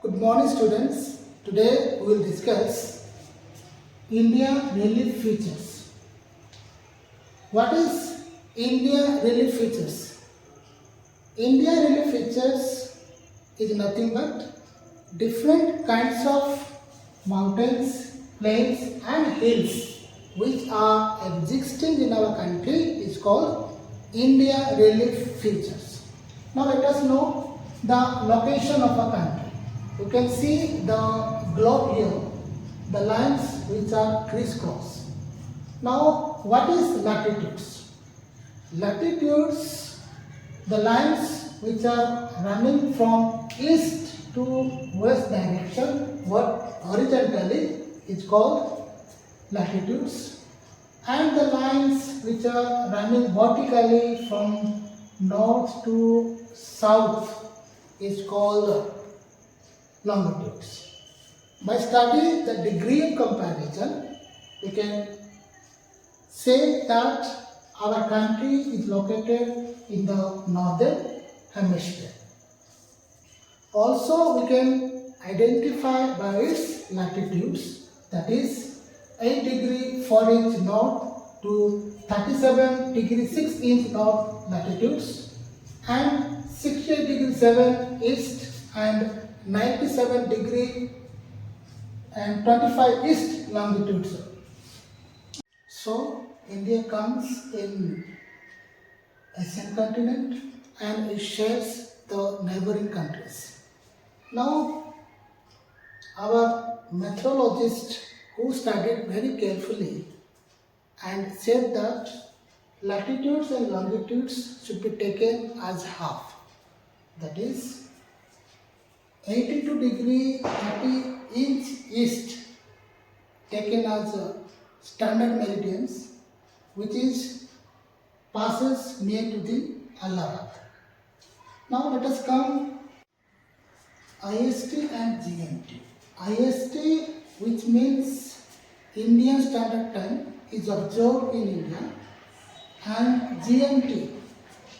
Good morning students. Today we will discuss India relief features. What is India relief features? India relief features is nothing but different kinds of mountains, plains and hills which are existing in our country is called India relief features. Now let us know the location of a country. You can see the globe here, the lines which are crisscross. Now what is latitudes? Latitudes, the lines which are running from east to west direction, what horizontally is called latitudes, and the lines which are running vertically from north to south is called longitudes. By studying the degree of comparison, we can say that our country is located in the northern hemisphere. Also, we can identify by its latitudes, that is 8 degree 4 inch north to 37 degree 6 inch north latitudes and 68 degree 7 east and 97 degree and 25 east longitudes. So India comes in Asian continent and it shares the neighboring countries. Now our meteorologist who studied very carefully and said that latitudes and longitudes should be taken as half, that is 82 degree 30 inch east taken as standard meridians, which is passes near to the Allahabad. Now let us come IST and GMT. IST, which means Indian Standard Time, is observed in India, and GMT,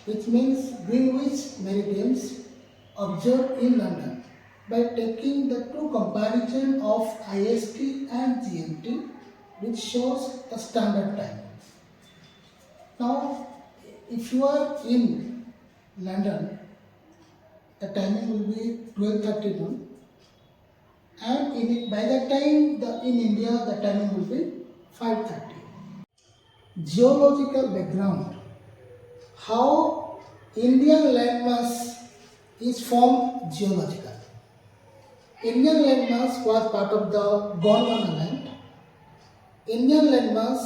which means Greenwich Meridians, observed in London. By taking the two comparison of IST and GMT, which shows the standard time. Now, if you are in London, the timing will be 12:30 noon, and by that time in India the timing will be 5:30. Geological background: how Indian landmass is formed geological. Indian landmass was part of the Gondwana land. Indian landmass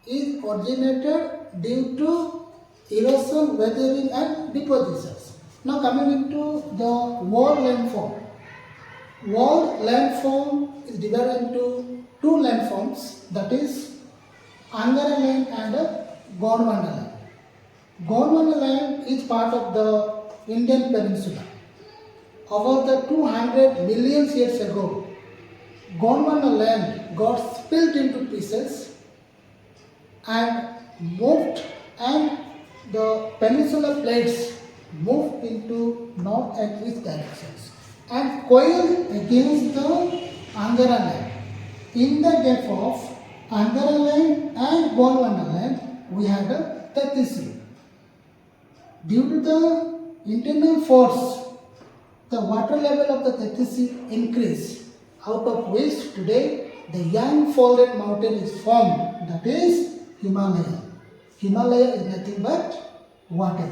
is originated due to erosion, weathering and depositions. Now coming into the world landform. World landform is divided into two landforms, that is Angara land and Gondwana land. Gondwana land is part of the Indian peninsula. Over the 200 million years ago, Gondwana land got split into pieces and moved, and the peninsular plates moved into north and east directions and coiled against the Angara land. In the gap of Angara land and Gondwana land, we had a Tethys Sea. Due to the internal force, the water level of the Tethys Sea increased, out of which today the young folded mountain is formed, that is Himalaya. Himalaya is nothing but water.